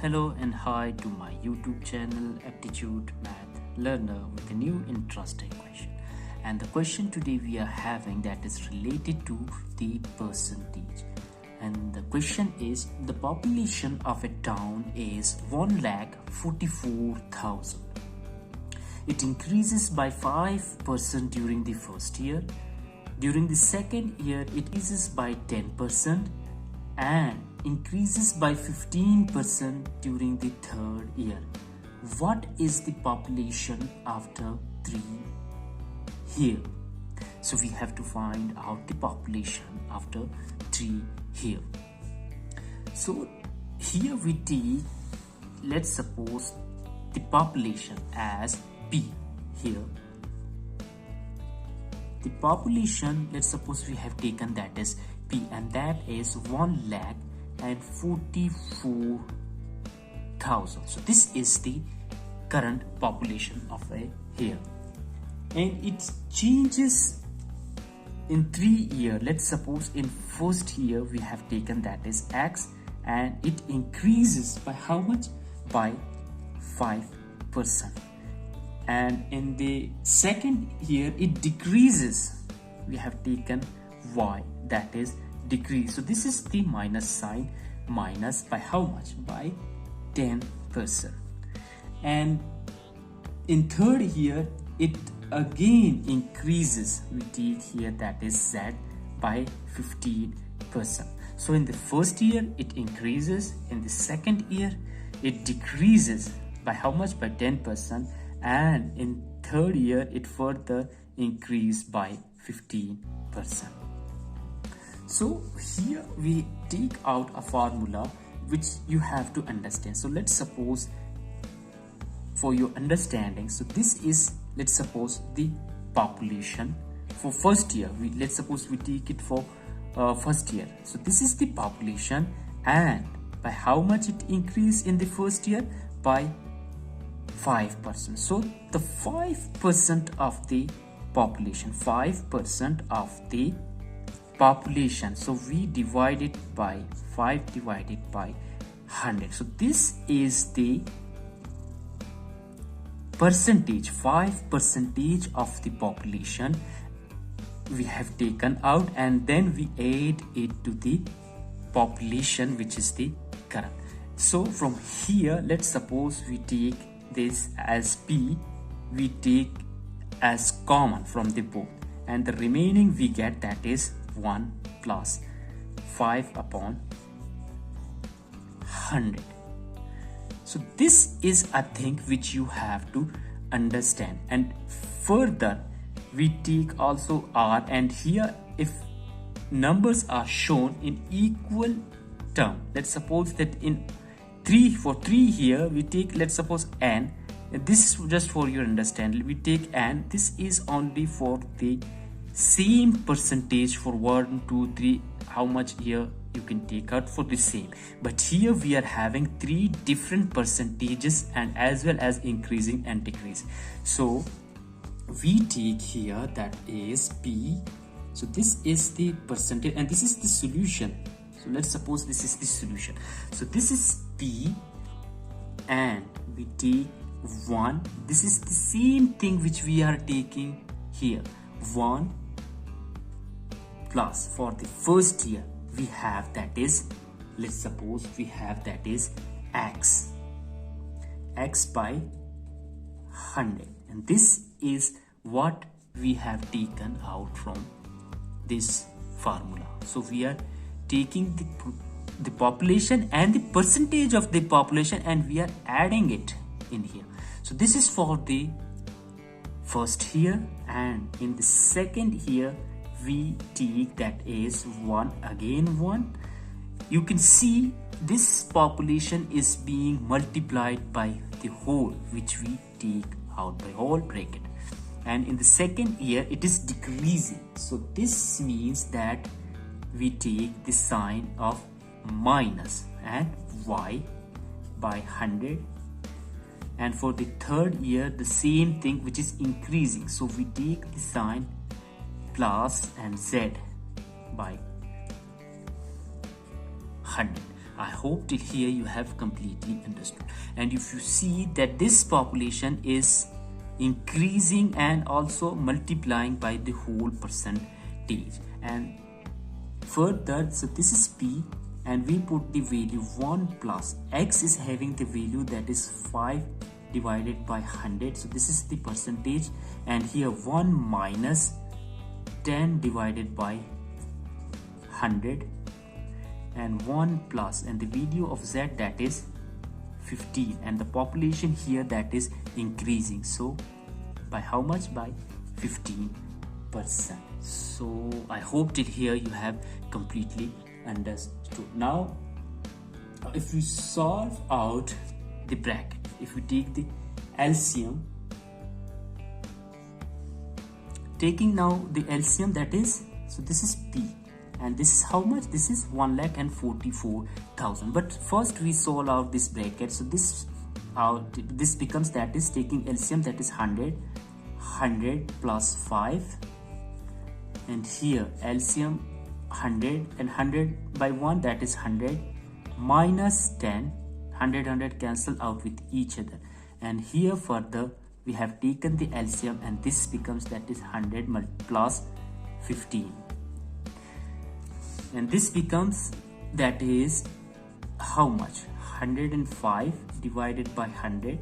Hello and hi to my YouTube channel Aptitude Math Learner with a new interesting question. And the question today we are having that is related to the percentage. And the question is, the population of a town is 1,44,000. It increases by 5% during the first year. During the second year, it increases by 10% and increases by 15% during the third year. What is the population after 3 years? So we have to find out the population after 3 years. So here we take, let's suppose the population as P here. The population, let's suppose we have taken that as P, and that is 1,44,000. So this is the current population of a year, and it changes in 3 years. Let's suppose in first year we have taken that as X, and it increases by how much? By 5%. And in the second year it decreases. We have taken Y, that is decrease. So this is the minus sign, minus by how much? By 10%. And in third year it again increases. We take here that is Z by 15%. So in the first year it increases, in the second year it decreases by how much? By 10%, and in third year it further increased by 15%. So here we take out a formula which you have to understand. So let's suppose, for your understanding, so this is, let's suppose, the population for first year. Let's suppose we take it for first year. So this is the population, and by how much it increased in the first year? By 5%. So the 5% of the population, 5% of the population. So we divide it by 5 divided by 100. So this is the percentage, 5% of the population we have taken out, and then we add it to the population which is the current. So from here, let's suppose we take this as P, we take as common from the both, and the remaining we get that is 1 plus 5 upon 100. So this is a thing which you have to understand. And further we take also R, and here if numbers are shown in equal term, let's suppose that in 3 here we take, let's suppose, N. This is just for your understanding. We take N. This is only for the same percentage for 1, 2, 3. How much here you can take out for the same. But here we are having 3 different percentages, and as well as increasing and decreasing. So we take here that is P. So this is the percentage, and this is the solution. So let's suppose this is the solution. So this is P, and we take 1. This is the same thing which we are taking here. 1 plus, for the first year we have that is, let's suppose we have that is X by 100, and this is what we have taken out from this formula. So we are taking the population and the percentage of the population, and we are adding it in here. So this is for the first year, and in the second year we take that is 1, again 1. You can see this population is being multiplied by the whole, which we take out by whole bracket, and in the second year it is decreasing. So this means that we take the sign of minus and Y by 100, and for the third year the same thing, which is increasing. So we take the sign plus and Z by 100. I hope till here you have completely understood. And if you see that this population is increasing and also multiplying by the whole percentage, and further, so this is P, and we put the value 1 plus X is having the value that is 5 divided by 100, so this is the percentage, and here 1 minus 10 divided by 100, and 1 plus, and the value of Z that is 15, and the population here that is increasing, so by how much? By 15%. So I hope till here you have completely understood. Now if we solve out the bracket, if we take the LCM, taking now the LCM, that is, so this is P, and this is how much? This is 1,44,000. But first we solve out this bracket, so this becomes, that is taking LCM, that is 100 plus 5, and here LCM 100 and 100 by 1, that is 100 minus 10, 100 cancel out with each other, and here further we have taken the LCM, and this becomes, that is 100 plus 15, and this becomes, that is how much? 105 divided by 100,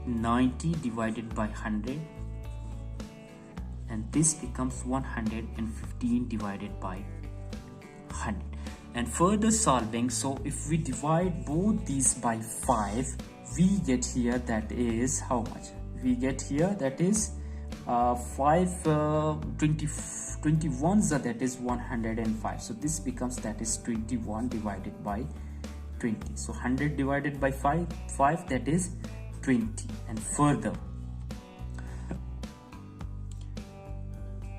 90 divided by 100, and this becomes 115 divided by 100. And further solving, so if we divide both these by 5, we get here, that is how much? We get here, that is 21, that is 105, so this becomes, that is 21 divided by 20, so 100 divided by 5, that is 20, and further,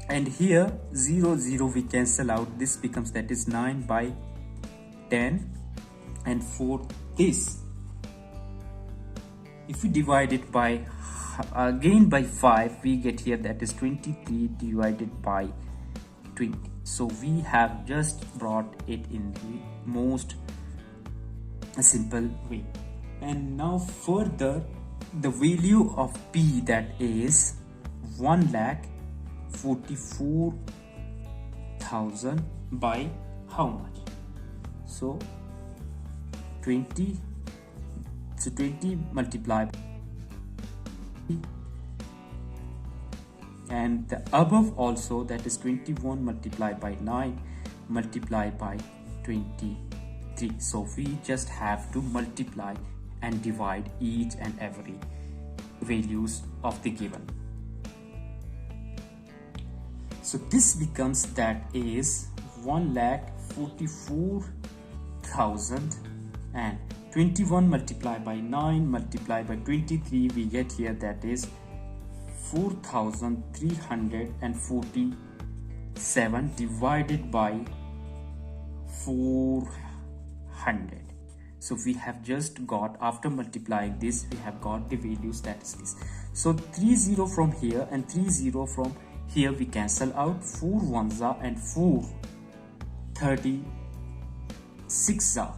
and here 0 we cancel out, this becomes, that is 9 by 10, and for this, if we divide it by again by 5, we get here, that is 23 divided by 20. So we have just brought it in the most simple way. And now further, the value of P, that is 1,44,000 by how much? So 20 multiplied, and the above also, that is 21 multiplied by 9 multiplied by 23. So we just have to multiply and divide each and every values of the given. So this becomes, that is 1,44,000, and 21 multiplied by 9 multiplied by 23, we get here, that is 4,347 divided by 400. So we have just got, after multiplying this, we have got the values, that is this. So 30 from here and 30 from here we cancel out, 4 ones are, and 4 36 are,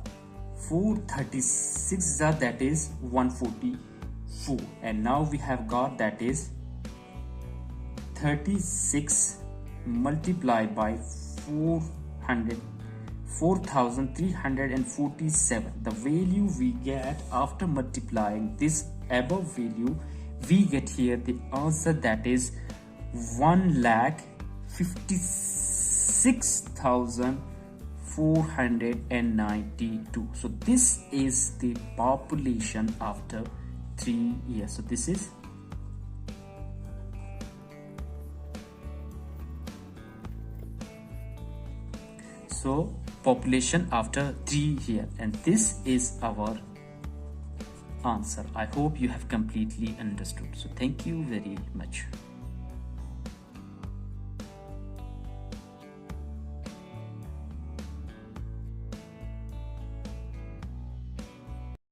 436 are, that is 144, and now we have got, that is 36 multiplied by 4,347. The value we get after multiplying this above value, we get here the answer, that is 1,56,492. So this is the population after 3 years. So this is population after 3 years, and this is our answer. I hope you have completely understood. So thank you very much.